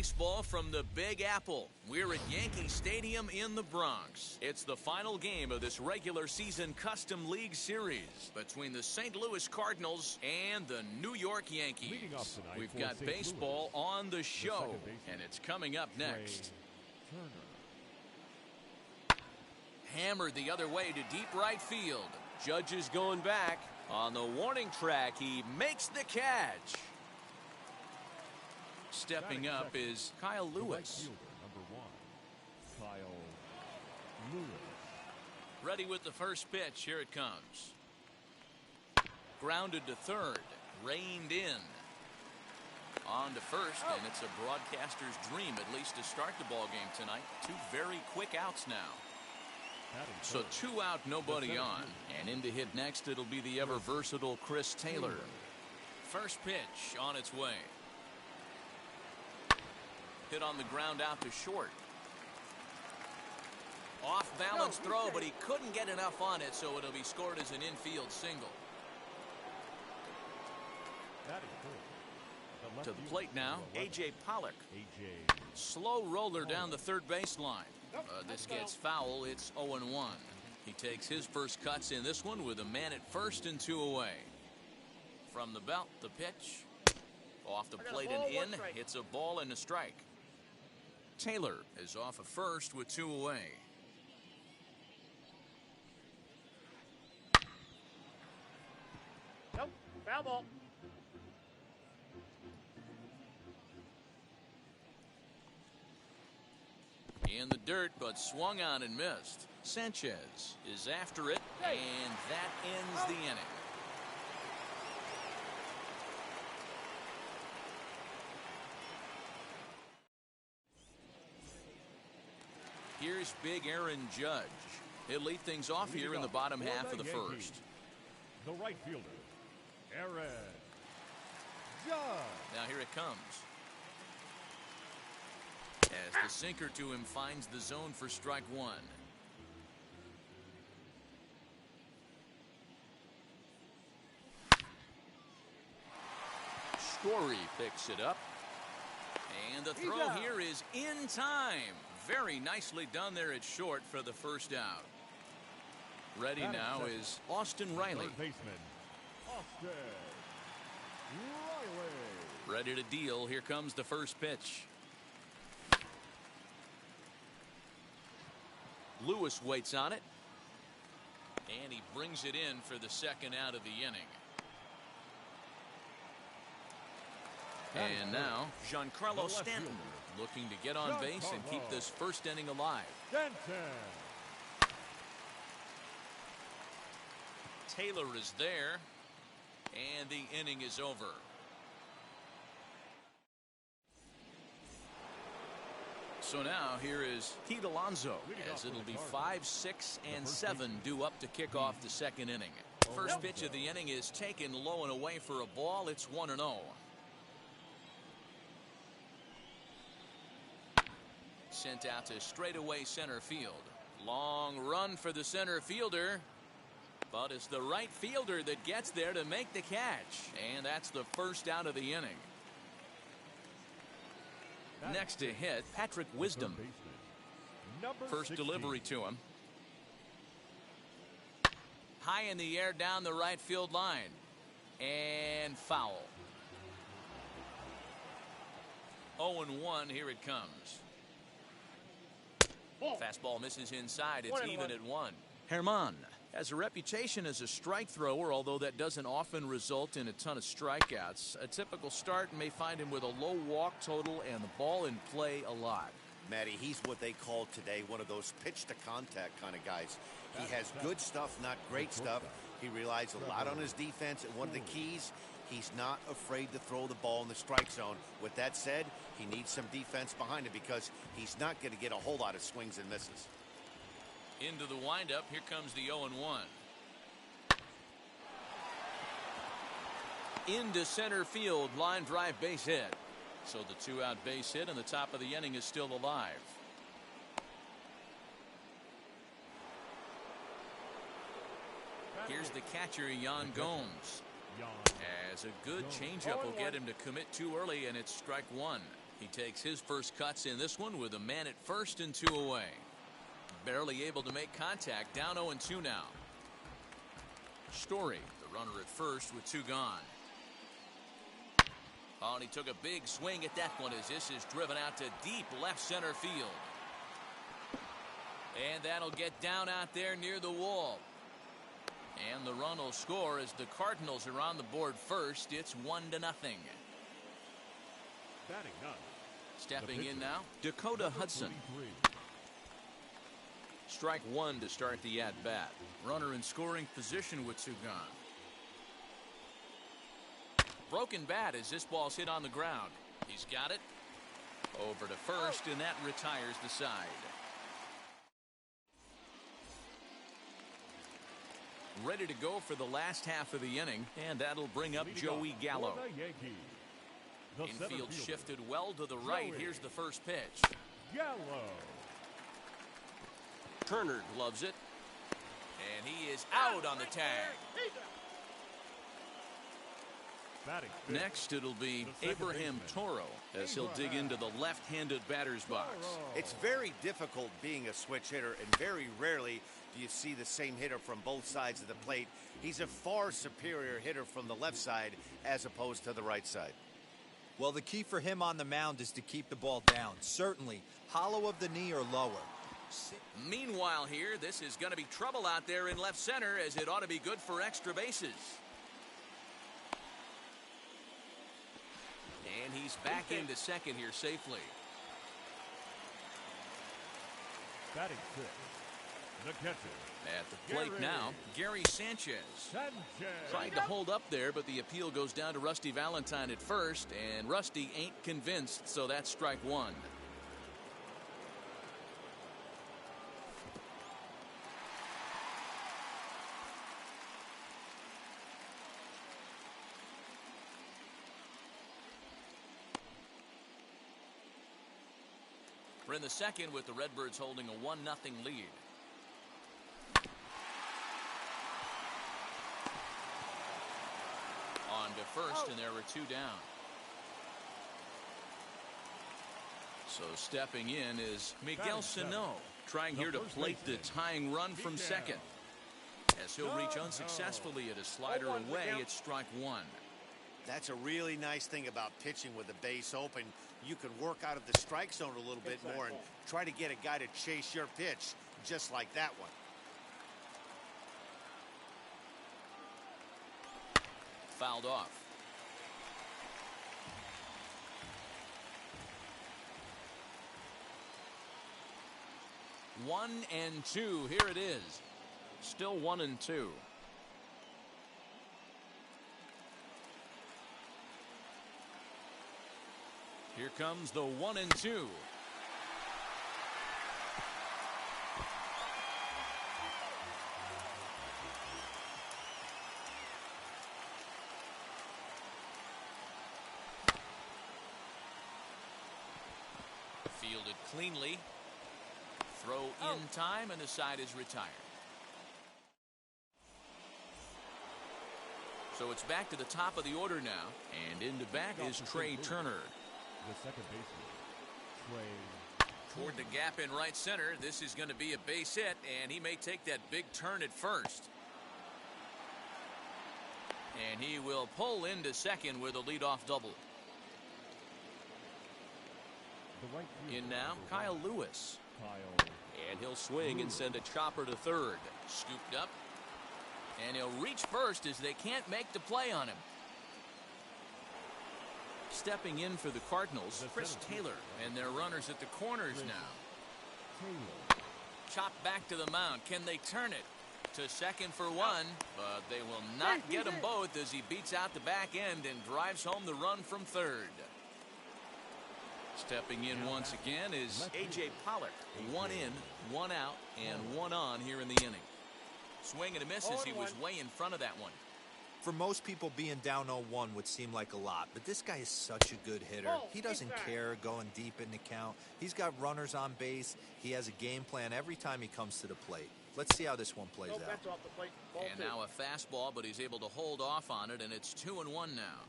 baseball from the Big Apple. We're at Yankee Stadium in the Bronx. It's the final game of this regular season Custom League Series between the St. Louis Cardinals and the New York Yankees. We've got baseball on the show, and it's coming up next. Hammered the other way to deep right field. Judge is going back. On the warning track, he makes the catch. Stepping up is Kyle Lewis. Ready with the first pitch. Here it comes. Grounded to third. Reined in. On to first, and it's a broadcaster's dream at least to start the ball game tonight. Two very quick outs now. So 2 out, nobody on. And in to hit next, it'll be the ever versatile Chris Taylor. First pitch on its way. Hit on the ground out to short. Off balance throw, but he couldn't get enough on it, so it'll be scored as an infield single. To the plate now, A.J. Pollock. Slow roller down the third baseline. This gets foul. It's 0-1. He takes his first cuts in this one with a man at first and 2 away. From the belt, the pitch. Off the plate and in. It's a ball and a strike. Taylor is off at first with 2 away. Nope, foul ball. In the dirt, but swung on and missed. Sanchez is after it, and that ends the inning. Here's big Aaron Judge. He'll lead things off here in the bottom half of the first. The right fielder, Aaron Judge. Now here it comes. As the sinker to him finds the zone for strike one. Story picks it up. And the throw here is in time. Very nicely done there at short for the first out. Ready now is Austin Riley. Third baseman, Austin Riley. Ready to deal. Here comes the first pitch. Lewis waits on it. And he brings it in for the second out of the inning. And now, Giancarlo Stanton looking to get on base and keep this first inning alive. Taylor is there, and the inning is over. So now here is Pete Alonso, as it'll be 5, 6, and 7 due up to kick off the second inning. First pitch of the inning is taken low and away for a ball. It's 1-0. Sent out to straightaway center field. Long run for the center fielder. But it's the right fielder that gets there to make the catch. And that's the first out of the inning. Next to hit, Patrick Wisdom. First delivery to him. High in the air down the right field line. And foul. 0-1, here it comes. Fastball misses inside. It's even at 1. Herman has a reputation as a strike thrower, although that doesn't often result in a ton of strikeouts. A typical start may find him with a low walk total and the ball in play a lot. Matty, he's what they call today one of those pitch to contact kind of guys. He has good stuff, not great stuff. He relies a lot on his defense, and one of the keys, he's not afraid to throw the ball in the strike zone. With that said, he needs some defense behind it because he's not going to get a whole lot of swings and misses. Into the windup, here comes the 0-1. Into center field, line drive base hit. So the 2-out base hit and the top of the inning is still alive. Here's the catcher, Yan Gomes. As a good changeup will get him to commit too early, and it's strike one. He takes his first cuts in this one with a man at first and 2 away. Barely able to make contact. Down 0-2 now. Story, the runner at first with 2 gone. Oh, and he took a big swing at that one as this is driven out to deep left center field. And that'll get down out there near the wall. And the run will score as the Cardinals are on the board first. It's 1-0. Batting none. Stepping in now, Dakota Hudson. Strike 1 to start the at-bat. Runner in scoring position with 2 gone. Broken bat as this ball's hit on the ground. He's got it. Over to first, and that retires the side. Ready to go for the last half of the inning, and that'll bring up Joey Gallo. Infield shifted well to the right. Here's the first pitch. Gallo. Turner gloves it, and he is out on the tag. Next, it'll be Abraham Toro as he'll dig into the left-handed batter's box. It's very difficult being a switch hitter, and very rarely do you see the same hitter from both sides of the plate. He's a far superior hitter from the left side as opposed to the right side. Well, the key for him on the mound is to keep the ball down. Certainly, hollow of the knee or lower. Meanwhile here, this is going to be trouble out there in left center as it ought to be good for extra bases. And he's back into second here safely. Batting 6. The catcher. At the plate now, Gary Sanchez. Sanchez. Tried to hold up there, but the appeal goes down to Rusty Valentine at first, and Rusty ain't convinced, so that's strike 1. We're in the second with the Redbirds holding a 1-0 lead. On to first, and there were 2 down. So stepping in is Miguel Sano, trying here to plate the tying run from second. As he'll reach unsuccessfully at a slider away, it's strike 1. That's a really nice thing about pitching with the base open. You can work out of the strike zone a little bit more and try to get a guy to chase your pitch, just like that one. Fouled off. One and two. Here it is. Still 1-2. Here comes the 1-2. Fielded cleanly. Throw in time, and the side is retired. So it's back to the top of the order now, and into back is Trey Turner. The second baseman, Trey. Toward the gap in right center. This is going to be a base hit, and he may take that big turn at first. And he will pull into second with a leadoff double. The right fielder, In now, Kyle Lewis. Kyle. And he'll swing and send a chopper to third. Scooped up. And he'll reach first as they can't make the play on him. Stepping in for the Cardinals, Chris Taylor, and their runners at the corners now. Taylor. Chopped back to the mound. Can they turn it to second for one? But they will not get them both as he beats out the back end and drives home the run from third. Stepping in once again is A.J. Pollock. 1 in, 1 out, and 1 on here in the inning. Swing and a miss as he was way in front of that one. For most people, being down 0-1 would seem like a lot, but this guy is such a good hitter. He doesn't care going deep in the count. He's got runners on base. He has a game plan every time he comes to the plate. Let's see how this one plays out. And now a fastball, but he's able to hold off on it, and it's 2-1 now.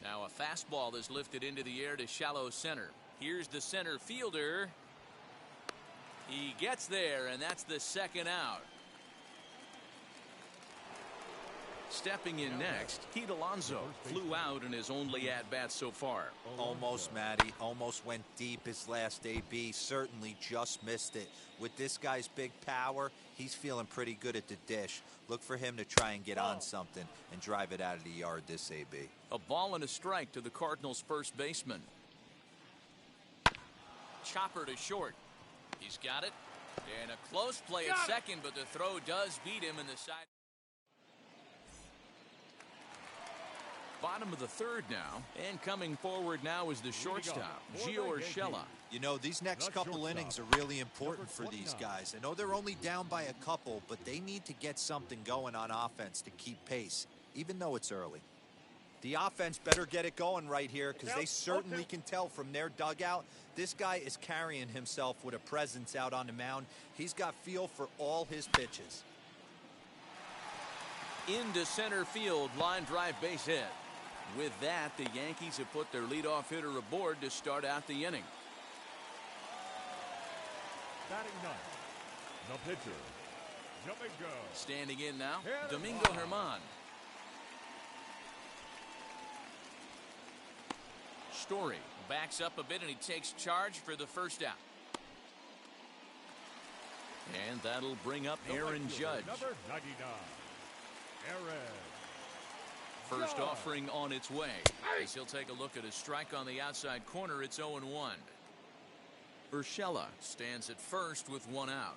Now a fastball is lifted into the air to shallow center. Here's the center fielder. He gets there, and that's the second out. Stepping in next, Alonso flew out in his only at-bat so far. Almost, Matty. Almost went deep his last AB. Certainly just missed it. With this guy's big power, he's feeling pretty good at the dish. Look for him to try and get on something and drive it out of the yard this AB. A ball and a strike to the Cardinals' first baseman. Chopper to short. He's got it. And a close play at second, but the throw does beat him in the side. Bottom of the third now, and coming forward now is the shortstop, Urshela. You know, these next couple innings are really important for these guys. I know they're only down by a couple, but they need to get something going on offense to keep pace, even though it's early. The offense better get it going right here, because they certainly can tell from their dugout this guy is carrying himself with a presence out on the mound. He's got feel for all his pitches. Into center field, line drive base hit. With that, the Yankees have put their leadoff hitter aboard to start out the inning. Batting ninth, the pitcher, Domingo. Standing in now, Domingo Germán. Story backs up a bit and he takes charge for the first out. And that'll bring up Aaron Judge. Number 99, Aaron. First offering on its way. As he'll take a look at a strike on the outside corner, it's 0-1. Urshela stands at first with one out.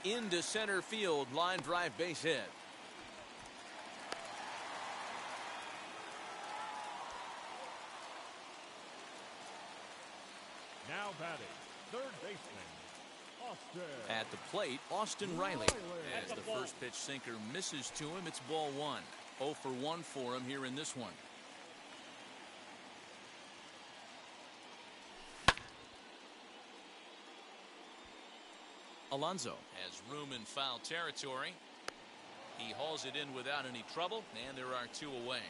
Into center field, line drive base hit. Now batting, third baseman, Austin. At the plate, Austin Riley. As the first pitch sinker misses to him, it's ball one. 0 for 1 for him here in this one. Alonso has room in foul territory. He hauls it in without any trouble, and there are two away.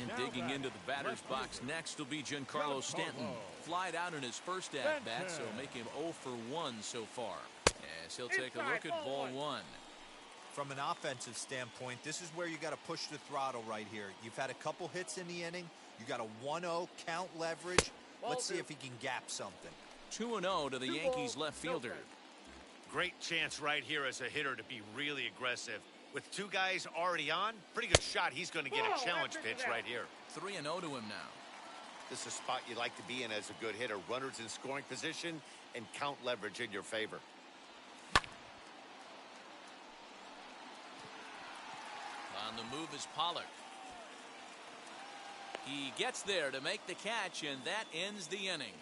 And digging into the batter's box next will be Giancarlo Stanton. Flied out in his first at-bat, so make him 0 for 1 so far. As he'll take a look at ball one. From an offensive standpoint, this is where you got to push the throttle right here. You've had a couple hits in the inning. You got a 1-0 count leverage. Let's see if he can gap something. 2-0 to the Yankees left fielder. Great chance right here as a hitter to be really aggressive. With two guys already on, pretty good shot. He's going to get a challenge pitch right here. 3-0 to him now. This is a spot you like to be in as a good hitter. Runners in scoring position and count leverage in your favor. On the move is Pollock. He gets there to make the catch, and that ends the inning.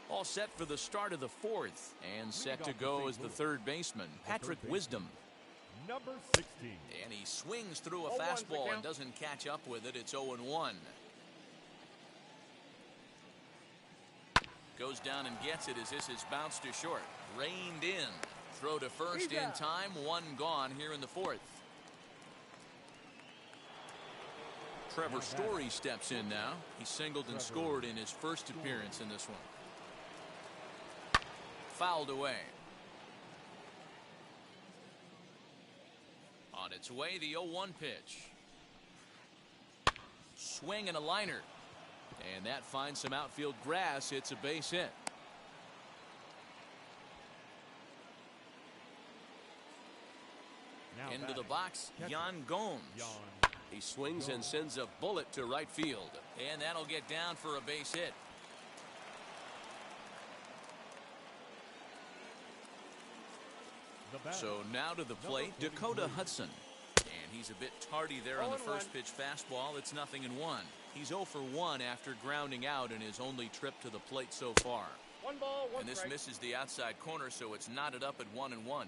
All set for the start of the fourth, and set to go as the third baseman, Patrick Wisdom. Number 16. And he swings through a fastball and doesn't catch up with it. It's 0-1. Goes down and gets it as this is bounced to short. Reined in. Throw to first in time. One gone here in the fourth. Trevor Story steps in now. He singled and scored in his first appearance in this one. Fouled away. On its way, the 0-1 pitch. Swing and a liner. And that finds some outfield grass. It's a base hit. Now Into the box, Yan Gomes. He swings and sends a bullet to right field. And that'll get down for a base hit. So now to the plate, Dakota Hudson. And he's a bit tardy there on the first pitch fastball. It's 0-1. He's 0 for 1 after grounding out in his only trip to the plate so far. One ball, one and this strike. misses the outside corner, so it's knotted up at 1-1.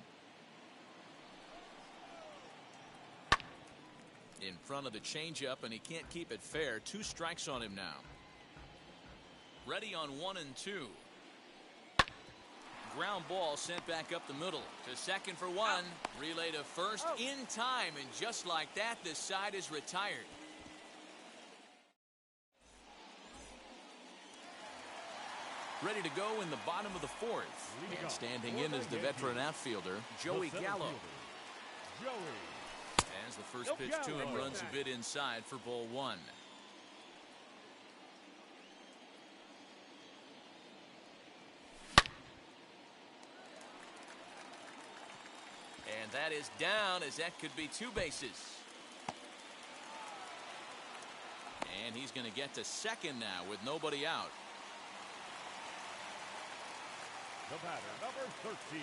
In front of the changeup, and he can't keep it fair. 2 strikes on him now. Ready on 1 and 2. ground ball sent back up the middle. To second for one. Relay to first in time, and just like that, this side is retired. Ready to go in the bottom of the fourth. And standing in is the veteran outfielder, Joey Gallo. As the first pitch to him runs a bit inside for ball one. And that is down, as that could be two bases. And he's going to get to second now with nobody out. The batter, number 13,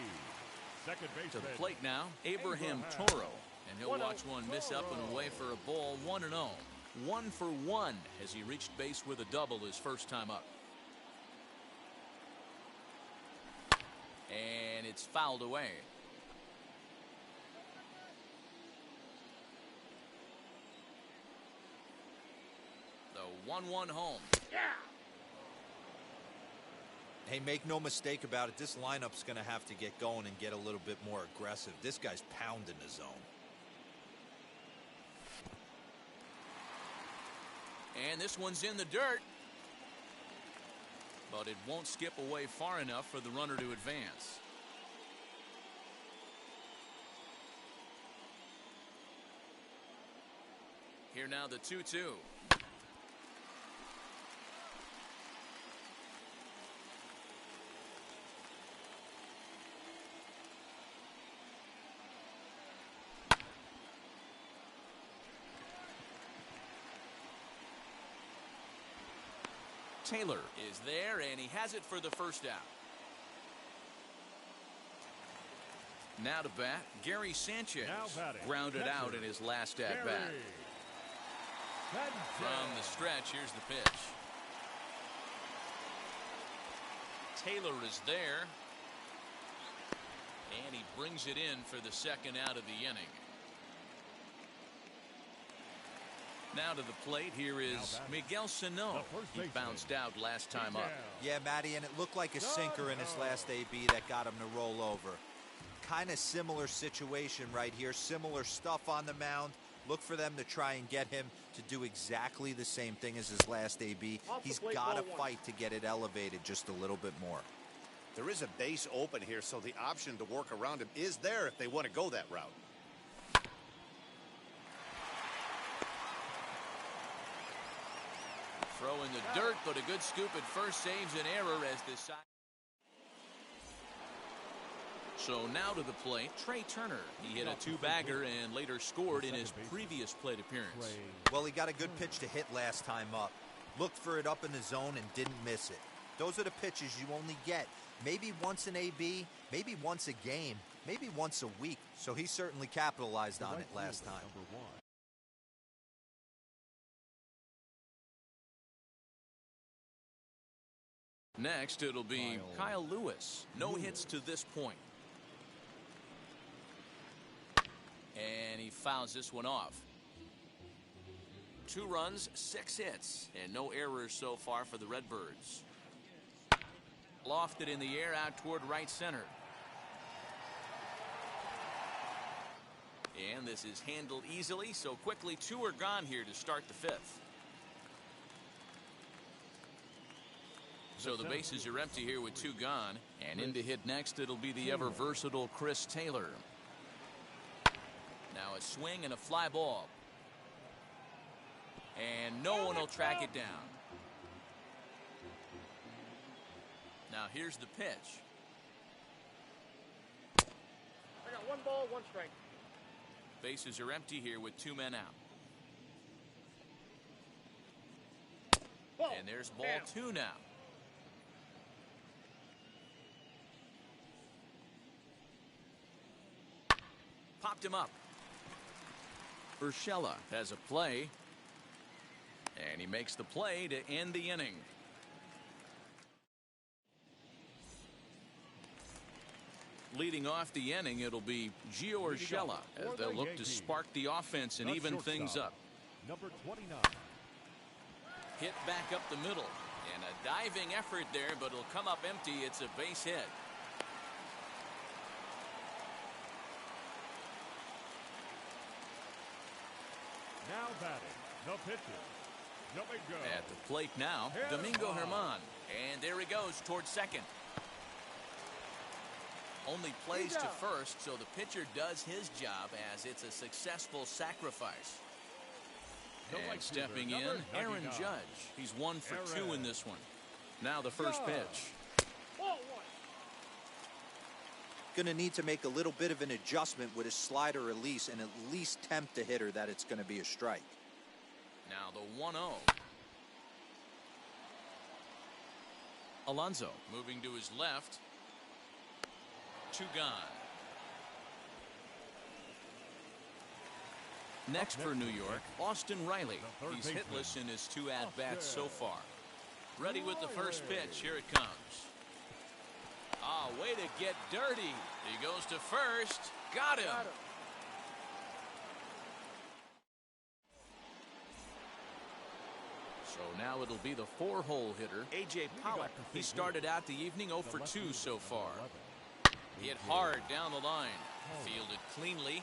second baseman. To the plate now, Abraham Toro. And he'll watch one miss up and away for a ball, 1-0. 1 for 1 as he reached base with a double his first time up. And it's fouled away. The 1-1 home. Yeah. Hey, make no mistake about it. This lineup's going to have to get going and get a little bit more aggressive. This guy's pounding the zone. And this one's in the dirt. But it won't skip away far enough for the runner to advance. Here now the 2-2. Taylor is there, and he has it for the first out. Now to bat, Gary Sanchez, grounded out in his last at bat. From the stretch, here's the pitch. Taylor is there, and he brings it in for the second out of the inning. Now to the plate, here is Miguel Sano. He bounced out last time up. Yeah, Matty, and it looked like a sinker in his last AB that got him to roll over. Kind of similar situation right here. Similar stuff on the mound. Look for them to try and get him to do exactly the same thing as his last AB. He's got to fight to get it elevated just a little bit more. There is a base open here, so the option to work around him is there if they want to go that route. Throw in the dirt, but a good scoop at first saves an error as this side. So now to the plate, Trey Turner. He hit a two-bagger and later scored in his previous plate appearance. Well, he got a good pitch to hit last time up. Looked for it up in the zone and didn't miss it. Those are the pitches you only get maybe once an AB, maybe once a game, maybe once a week. So he certainly capitalized on it last time. Next, it'll be Kyle Lewis. No hits to this point. And he fouls this one off. 2 runs, 6 hits, and no errors so far for the Redbirds. Lofted in the air out toward right center. And this is handled easily, so quickly 2 are gone here to start the 5th. So the bases are empty here with 2 gone. And in to hit next, it'll be the ever-versatile Chris Taylor. Now a swing and a fly ball. And no one will track it down. Now here's the pitch. I got 1 ball, 1 strike. Bases are empty here with 2 men out. And there's ball 2 now. Popped him up. Urshela has a play. And he makes the play to end the inning. Leading off the inning, it'll be Gio Urshela as they'll look to spark the offense and even things up. Number 29. Hit back up the middle. And a diving effort there, but it'll come up empty. It's a base hit. Now batting, the pitcher, Domingo. At the plate now, Domingo Germán. And there he goes towards second. Only plays to first, so the pitcher does his job as it's a successful sacrifice. And stepping in, Aaron Judge. He's 1 for 2 in this one. Now the first pitch. Going to need to make a little bit of an adjustment with his slider release and at least tempt the hitter that it's going to be a strike. Now the 1-0. Alonso moving to his left. 2 gone. Next for New York, Austin Riley. He's hitless in his 2 at-bats so far. Ready with the first pitch. Here it comes. Ah, way to get dirty. He goes to first. Got him. So now it'll be the 4-hole hitter, A.J. Pollock. He started out the evening 0 for 2 so far. Hit hard down the line. Fielded cleanly.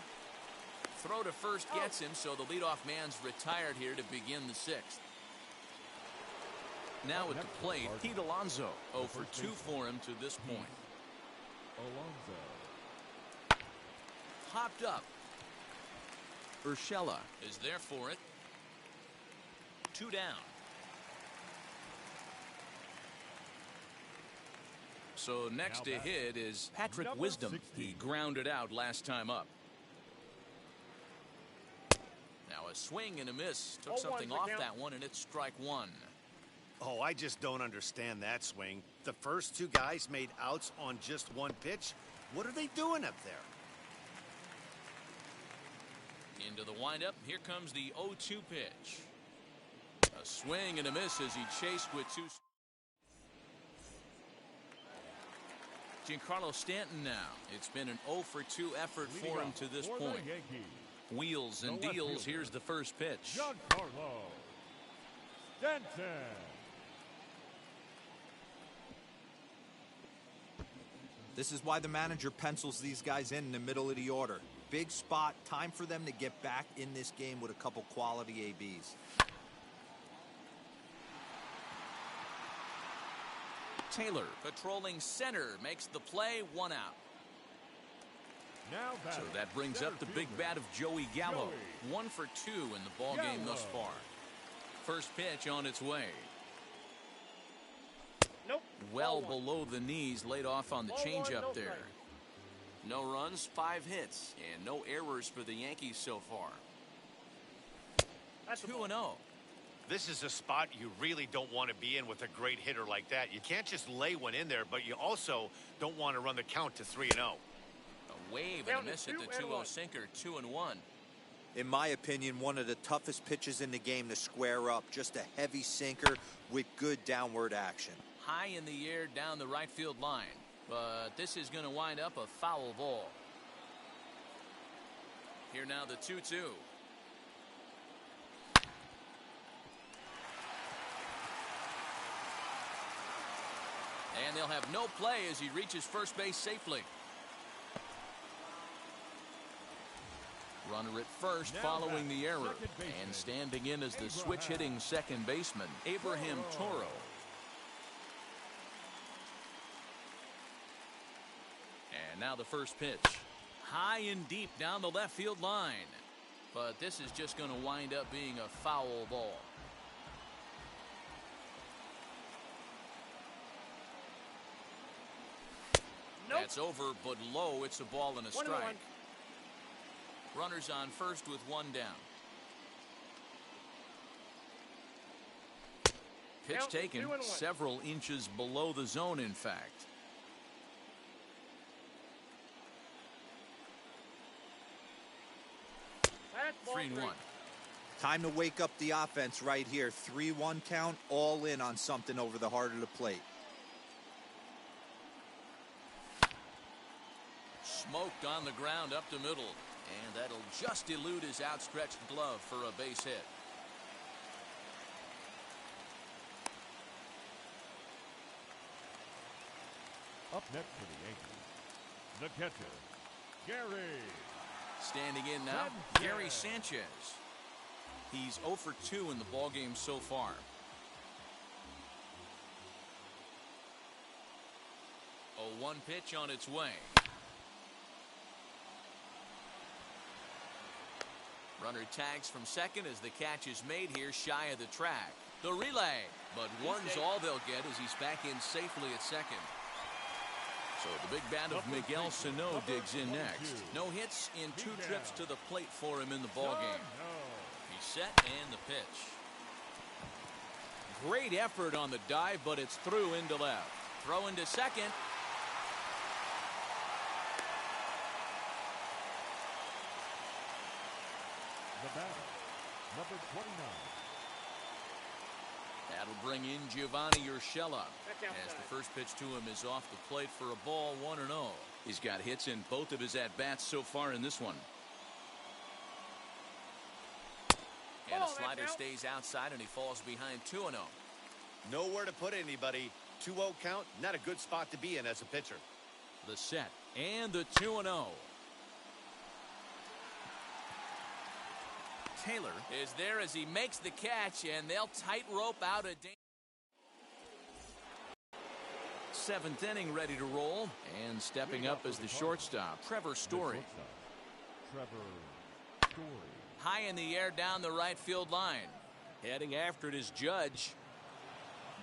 Throw to first gets him, so the leadoff man's retired here to begin the 6th. Now at the plate, Pete Alonso. 0 for 2 for him to this point. Alonso. Hopped up. Urshela is there for it. 2 down. So next to hit is Patrick Wisdom. He grounded out last time up. Now a swing and a miss. Took something off that one, and it's strike 1. Oh, I just don't understand that swing. The first 2 guys made outs on just 1 pitch. What are they doing up there? Into the windup. Here comes the 0-2 pitch. A swing and a miss as he chased with 2. Giancarlo Stanton now. It's been an 0 for 2 effort for him to this point. Wheels and deals. Here's the first pitch. Giancarlo Stanton. This is why the manager pencils these guys in the middle of the order. Big spot. Time for them to get back in this game with a couple quality ABs. Taylor patrolling center makes the play. 1 out. Now so that brings up the big bat of Joey Gallo. 1 for 2 in the ball game thus far. First pitch on its way. Nope. Well below the knees, laid off on the changeup there. No runs, 5 hits, and no errors for the Yankees so far. 2-0. This is a spot you really don't want to be in with a great hitter like that. You can't just lay one in there, but you also don't want to run the count to 3-0. A wave and a miss at the 2-0 sinker, 2-1. In my opinion, one of the toughest pitches in the game to square up. Just a heavy sinker with good downward action. High in the air down the right field line. But this is going to wind up a foul ball. Here now the 2-2. And they'll have no play as he reaches first base safely. Runner at first following the error. And standing in as the switch hitting second baseman, Abraham Toro. And now the first pitch. High and deep down the left field line. But this is just going to wind up being a foul ball. That's over, but low. It's a ball and a strike. Runners on first with 1 down. Pitch taken several inches below the zone, in fact. That's 3-1. Time to wake up the offense right here. 3-1 count, all in on something over the heart of the plate. Smoked on the ground up the middle. And that'll just elude his outstretched glove for a base hit. Up next for the Yankees, the catcher, Gary. Standing in now, Gary Sanchez. He's 0 for 2 in the ballgame so far. 0-1 pitch on its way. Runner tags from second as the catch is made here shy of the track. The relay, but one's all they'll get as he's back in safely at second. So the big bat of Miguel Sano digs in next. No hits in 2 trips to the plate for him in the ballgame. He's set and the pitch. Great effort on the dive, but it's through into left. Throw into second. The batter, number 29. That'll bring in Giovanni Urshela as the first pitch to him is off the plate for a ball, 1-0. He's got hits in both of his at-bats so far in this one. And a slider stays outside and he falls behind 2-0. Nowhere to put anybody. 2-0 count, not a good spot to be in as a pitcher. The set and the 2-0. Taylor is there as he makes the catch, and they'll tightrope out a 7th inning ready to roll, and stepping up as the shortstop, Trevor Story. High in the air down the right field line. Heading after it is Judge.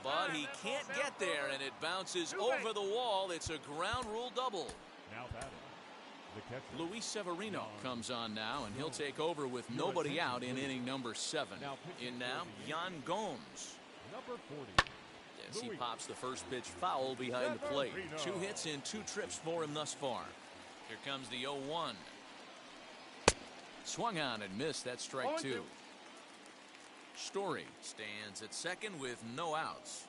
But he can't get there, and it bounces over the wall. It's a ground rule double. Now batting. Luis Severino comes on now, and he'll take over with nobody out in inning number 7. In now, Yan Gomes. Number 40. As he pops the first pitch foul behind the plate. 2 hits in 2 trips for him thus far. Here comes the 0-1. Swung on and missed. That's strike 2. Story stands at second with no outs.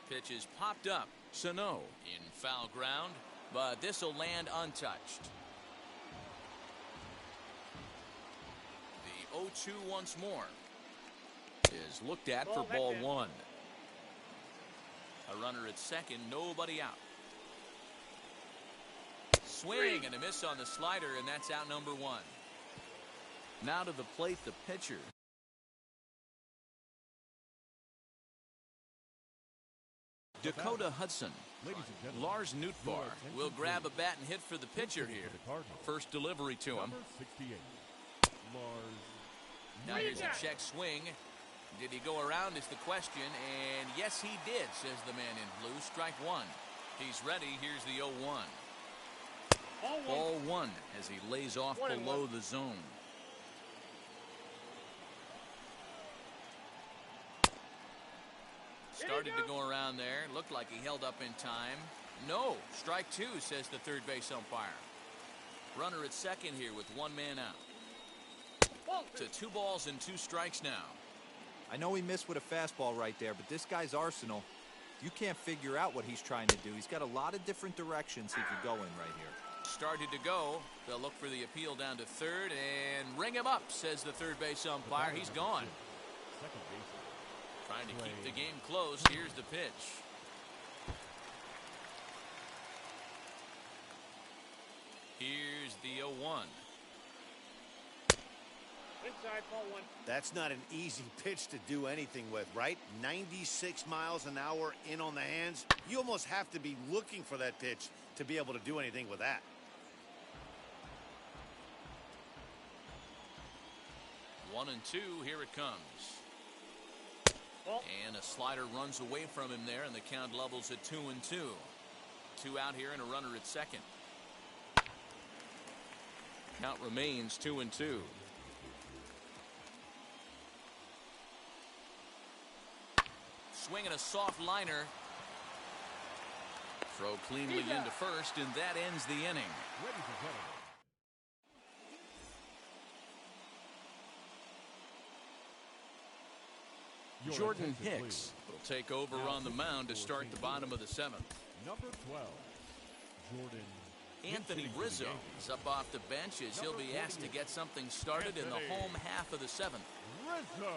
Pitch is popped up. Sano in foul ground, but this will land untouched. The 0-2 once more is looked at for ball 1. A runner at second, nobody out. Swing and a miss on the slider, and that's out number 1. Now to the plate, the pitcher. Dakota Hudson. Lars Nootbaar will grab a bat and hit for the pitcher here. First delivery to him. Now here's a check swing. Did he go around is the question, and yes he did, says the man in blue. Strike 1. He's ready. Here's the 0-1. Ball 1 as he lays off below the zone. Started to go around there. Looked like he held up in time. No. Strike 2, says the third base umpire. Runner at second here with 1 man out. To 2 balls and 2 strikes now. I know he missed with a fastball right there, but this guy's arsenal, you can't figure out what he's trying to do. He's got a lot of different directions he could go in right here. Started to go. They'll look for the appeal down to third and ring him up, says the third base umpire. He's gone. Trying to keep the game close. Here's the pitch. Here's the 0-1. Inside, ball 1. That's not an easy pitch to do anything with, right? 96 miles an hour in on the hands. You almost have to be looking for that pitch to be able to do anything with that. One and 2. Here it comes. And a slider runs away from him there, and the count levels at 2 and 2. 2 out here and a runner at second. Count remains 2 and 2. Swinging a soft liner. Throw cleanly into first, and that ends the inning. Jordan Hicks will take over on the mound to start the bottom of the 7th. Number 12, Jordan. Anthony Rizzo is up off the bench as he'll be asked to get something started in the home half of the 7th. Rizzo.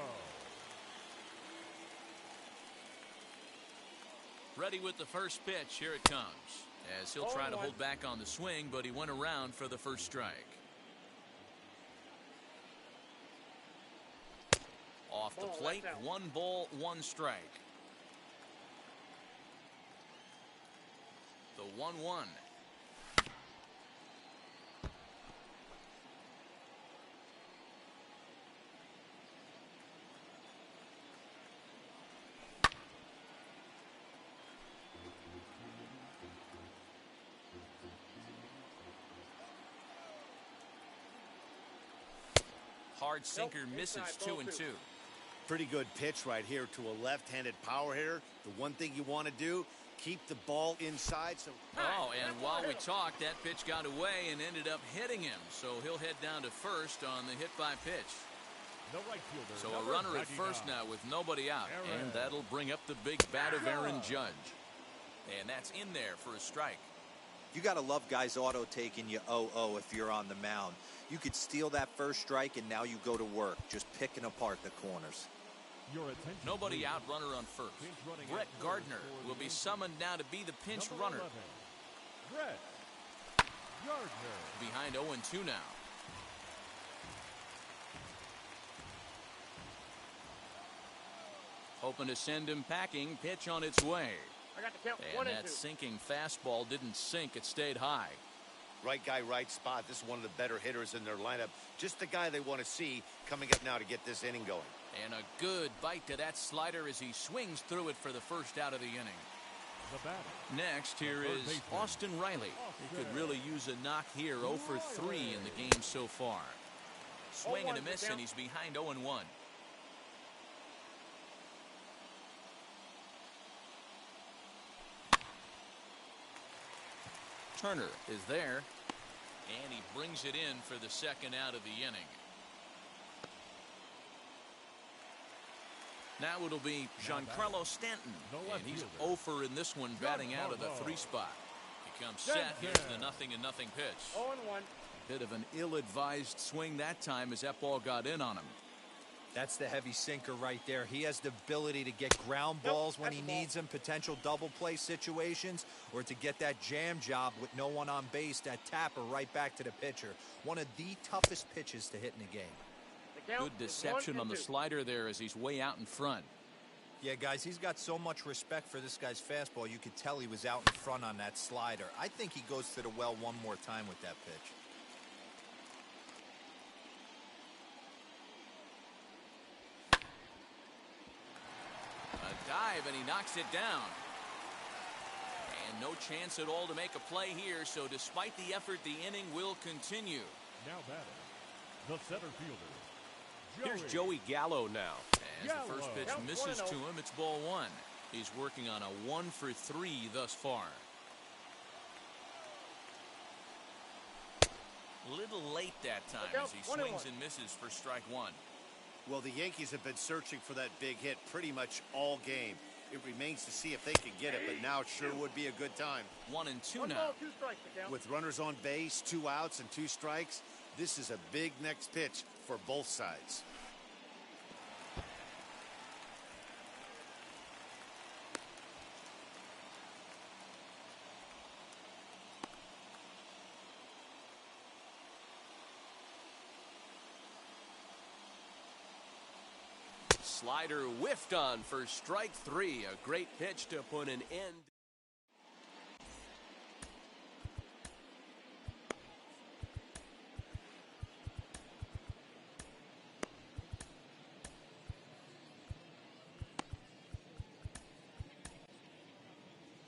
Ready with the first pitch. Here it comes. As he'll try to hold back on the swing, but he went around for the first strike. Off the plate, 1 ball, 1 strike. The 1-1. Hard sinker misses, 2-2. Pretty good pitch right here to a left-handed power hitter. The one thing you want to do, keep the ball inside. Oh, and while we talked, that pitch got away and ended up hitting him. So he'll head down to first on the hit by pitch. The right fielder. So a runner at first now with nobody out. And that'll bring up the big bat of Aaron Judge. And that's in there for a strike. You got to love guys auto taking you 0-0 if you're on the mound. You could steal that first strike, and now you go to work, just picking apart the corners. Nobody out, runner on first. Brett Gardner will be summoned now to be the pinch runner. Brett Gardner. Behind 0-2 now. Hoping to send him packing. Pitch on its way. I got the count. And that sinking fastball didn't sink. It stayed high. Right guy, right spot. This is one of the better hitters in their lineup. Just the guy they want to see coming up now to get this inning going. And a good bite to that slider as he swings through it for the first out of the inning. Next, here is Austin Riley. He could really use a knock here. 0 for 3 in the game so far. Swing and a miss, and he's behind 0-1. Turner is there, and he brings it in for the second out of the inning. Now it'll be Giancarlo Stanton, and he's 0 for in this one, batting out of the 3 spot. He comes set. Here's the 0-0 pitch. 0-1. Bit of an ill-advised swing that time as that ball got in on him. That's the heavy sinker right there. He has the ability to get ground balls when he needs them, potential double play situations, or to get that jam job with no one on base, that tapper right back to the pitcher. One of the toughest pitches to hit in the game. Good deception on the slider there as he's way out in front. Yeah, guys, he's got so much respect for this guy's fastball. You could tell he was out in front on that slider. I think he goes to the well one more time with that pitch. A dive, and he knocks it down. And no chance at all to make a play here, so despite the effort, the inning will continue. Now batting, the center fielder. Here's Joey Gallo now. As the first pitch misses to him, it's ball 1. He's working on a 1 for 3 thus far. Little late that time as he swings and misses for strike 1. Well, the Yankees have been searching for that big hit pretty much all game. It remains to see if they can get it, but now it sure would be a good time. 1-2 now. With runners on base, 2 outs and 2 strikes, this is a big next pitch for both sides. Slider whiffed on for strike 3. A great pitch to put an end.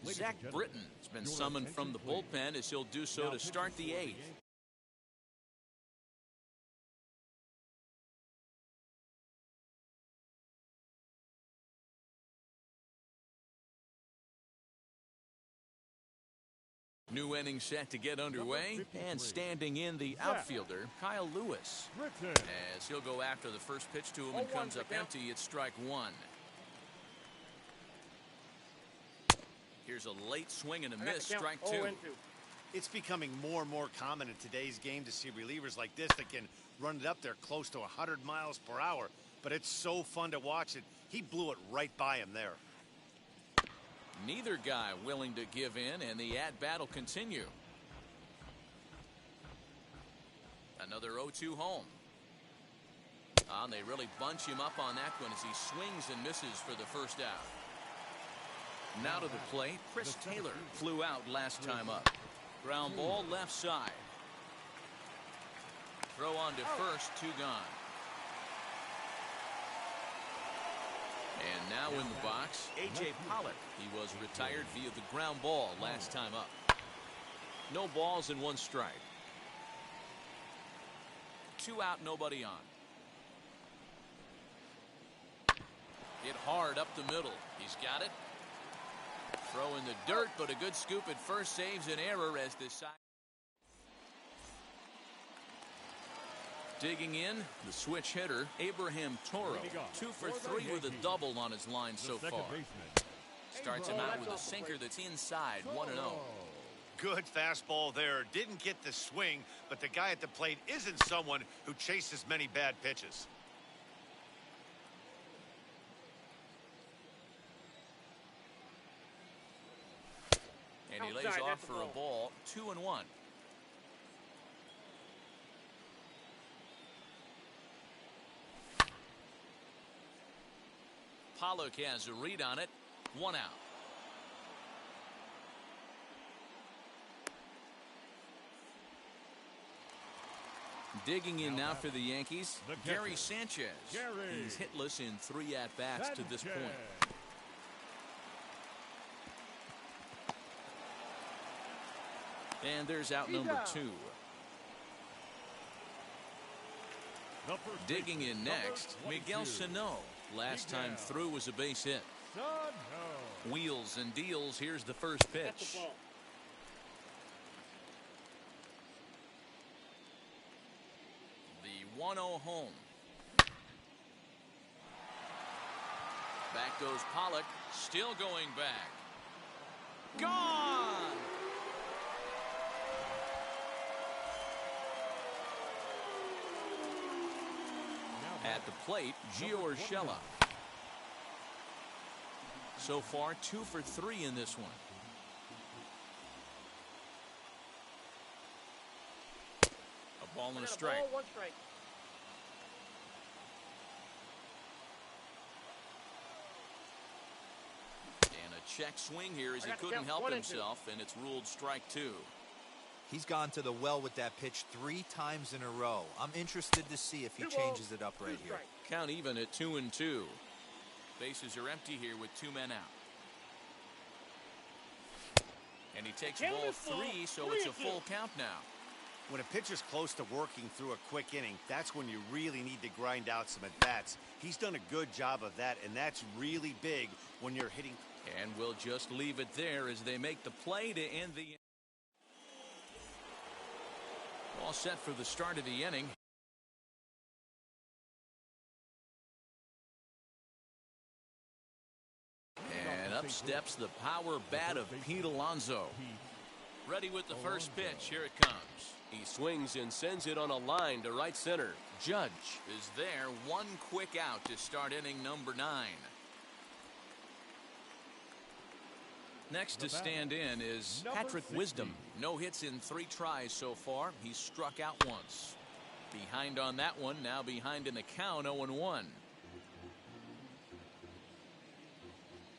Zach Britton has been summoned from the bullpen as he'll do so to start the 8th. New inning set to get underway, and standing in the outfielder, Kyle Lewis. As he'll go after the first pitch to him and comes up empty, it's strike 1. Here's a late swing and a miss, strike 2. It's becoming more and more common in today's game to see relievers like this that can run it up there close to 100 miles per hour, but it's so fun to watch it. He blew it right by him there. Neither guy willing to give in, and the at-bat will continue. Another 0-2 home. And they really bunch him up on that one as he swings and misses for the first out. Now to the plate, Trey Turner flew out last time up. Ground ball left side. Throw on to first, 2 gone. And now in the box, A.J. Pollock. He was retired via the ground ball last time up. No balls and 1 strike. 2 out, nobody on. Hit hard up the middle. He's got it. Throw in the dirt, but a good scoop at first saves an error as the side. Digging in, the switch hitter, Abraham Toro. 2 for 3 with a double on his line so far. Starts him out with a sinker that's inside, 1-0. Good fastball there. Didn't get the swing, but the guy at the plate isn't someone who chases many bad pitches. And he lays off for a ball, 2-1. Pollock has a read on it. 1 out. Digging in now for the Yankees, Gary Sanchez. He's hitless in 3 at-bats to this point. And there's out number 2. Digging in next, Miguel Sano. Last time through was a base hit. Wheels and deals. Here's the first pitch. The 1-0 home. Back goes Pollock. Still going back. Gone! At the plate, Gio Urshela. So far, 2 for 3 in this one. A ball and a strike. Ball, 1 strike. And a check swing here as he couldn't help himself, and it's ruled strike 2. He's gone to the well with that pitch 3 times in a row. I'm interested to see if he changes it up right here. Count even at 2-2. Bases are empty here with 2 men out. And he takes ball 3, so it's a full count now. When a pitcher's close to working through a quick inning, that's when you really need to grind out some at-bats. He's done a good job of that, and that's really big when you're hitting. And we'll just leave it there as they make the play to end the inning. All set for the start of the inning. And up steps the power bat of Pete Alonso. Ready with the first pitch. Here it comes. He swings and sends it on a line to right center. Judge is there. 1 quick out to start inning number 9. Next to stand in is Patrick Wisdom. No hits in 3 tries so far. He's struck out once. Behind on that one. Now behind in the count, 0-1.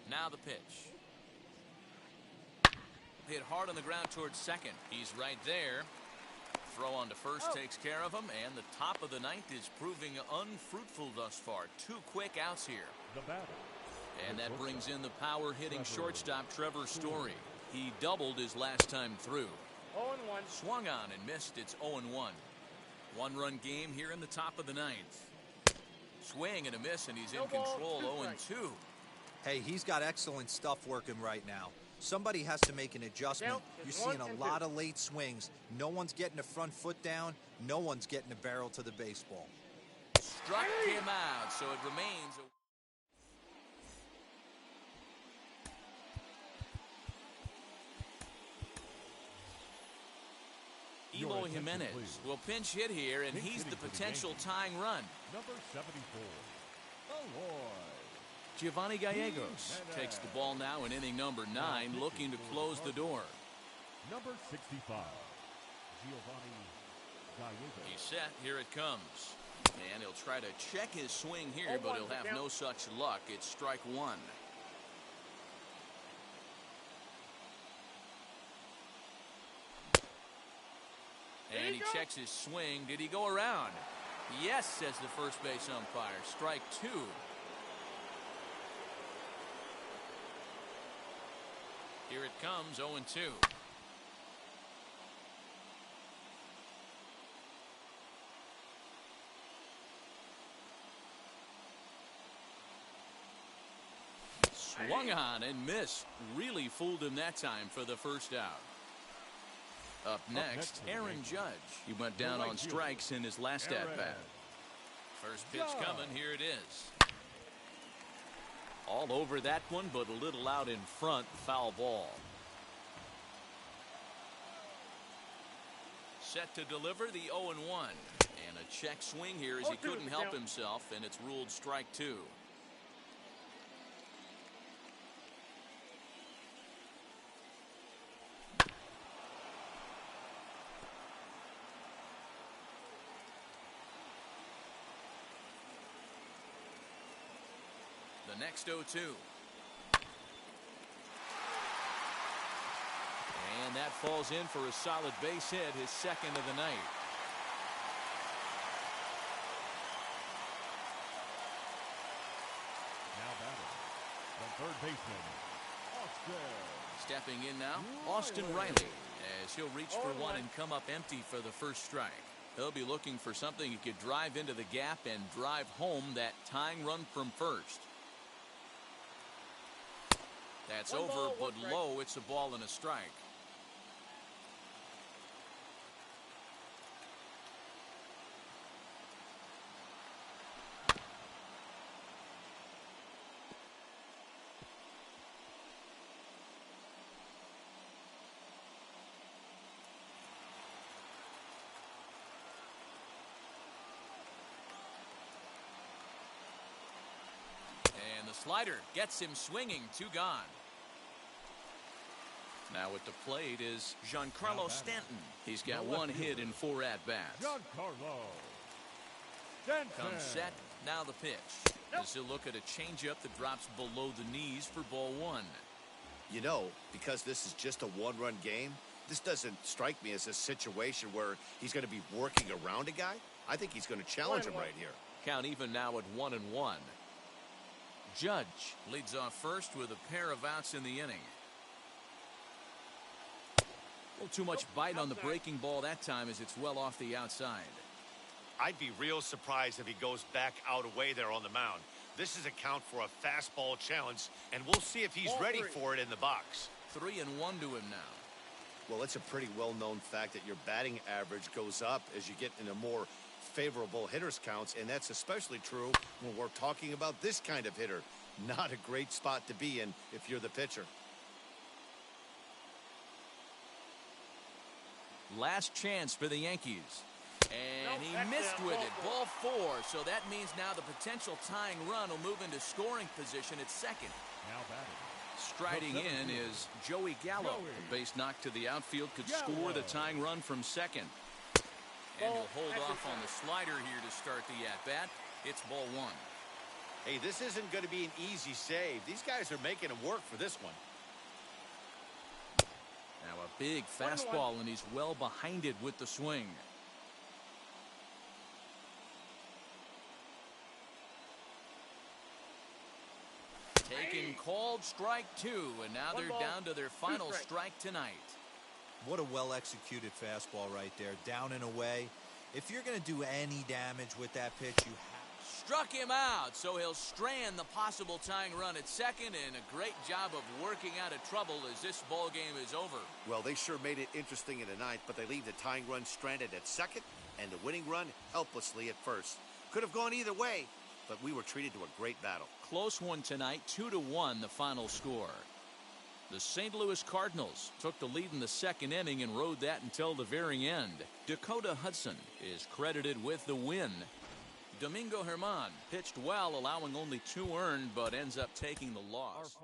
Now the pitch. Hit hard on the ground towards second. He's right there. Throw on to first takes care of him, and the top of the 9th is proving unfruitful thus far. 2 quick outs here. And that brings in the power-hitting shortstop Trevor Story. He doubled his last time through. 0-1. Swung on and missed. It's 0-1. 1-run game here in the top of the 9th. Swing and a miss, and he's in control. 0-2. Hey, he's got excellent stuff working right now. Somebody has to make an adjustment. You're seeing a lot of late swings. No one's getting the front foot down. No one's getting the barrel to the baseball. Struck him out, so it remains a... Eloy Jimenez will pinch hit here, and he's the potential tying run. Number 74, Eloy. Giovanni Gallegos takes the ball now in inning number 9, looking to close the door. Number 65, Giovanni Gallegos. He's set. Here it comes. And he'll try to check his swing here, but he'll have no such luck. It's strike one. And he checks his swing. Did he go around? Yes, says the first base umpire. Strike two. Here it comes, 0-2. Swung on and missed. Really fooled him that time for the first out. Up next, Aaron Judge. He went down on strikes in his last at-bat. First pitch coming. Here it is. All over that one, but a little out in front. Foul ball. Set to deliver the 0-1. And a check swing here as he couldn't help himself, and it's ruled strike two. The next 0-2. And that falls in for a solid base hit, his second of the night. Now batting, the third baseman, Austin. Stepping in now, Austin Riley, as he'll reach for one and come up empty for the first strike. He'll be looking for something he could drive into the gap and drive home that tying run from first. That's over, but low. It's a ball and a strike. And the slider gets him swinging. Two gone. Now at the plate is Giancarlo Stanton. He's got one hit in 4 at-bats. Giancarlo Stanton. Comes set. Now the pitch. As he'll look at a changeup that drops below the knees for ball one. You know, because this is just a one-run game, this doesn't strike me as a situation where he's going to be working around a guy. I think he's going to challenge him right here. Count even now at 1-1. Judge leads off first with a pair of outs in the inning. A little too much bite on the breaking ball that time as it's well off the outside. I'd be real surprised if he goes back out away there on the mound. This is a count for a fastball challenge, and we'll see if he's ready for it in the box. 3-1 to him now. Well, it's a pretty well-known fact that your batting average goes up as you get into more favorable hitters counts, and that's especially true when we're talking about this kind of hitter. Not a great spot to be in if you're the pitcher. Last chance for the Yankees. And he missed with it. Ball 4. So that means now the potential tying run will move into scoring position at second. Now batting. Striding in is Joey Gallo. A base knock to the outfield could score the tying run from second. And he'll hold off on the slider here to start the at-bat. It's ball 1. Hey, this isn't going to be an easy save. These guys are making him work for this one. Now a big fastball, and he's well behind it with the swing. Taken called strike 2, and now they're down to their final strike tonight. What a well-executed fastball right there, down and away. If you're going to do any damage with that pitch, you have. Struck him out, so he'll strand the possible tying run at second, and a great job of working out of trouble as this ball game is over. Well, they sure made it interesting in the ninth, but they leave the tying run stranded at second and the winning run helplessly at first. Could have gone either way, but we were treated to a great battle. Close one tonight, 2-1 the final score. The St. Louis Cardinals took the lead in the second inning and rode that until the very end. Dakota Hudson is credited with the win. Domingo Germán pitched well, allowing only 2 earned, but ends up taking the loss.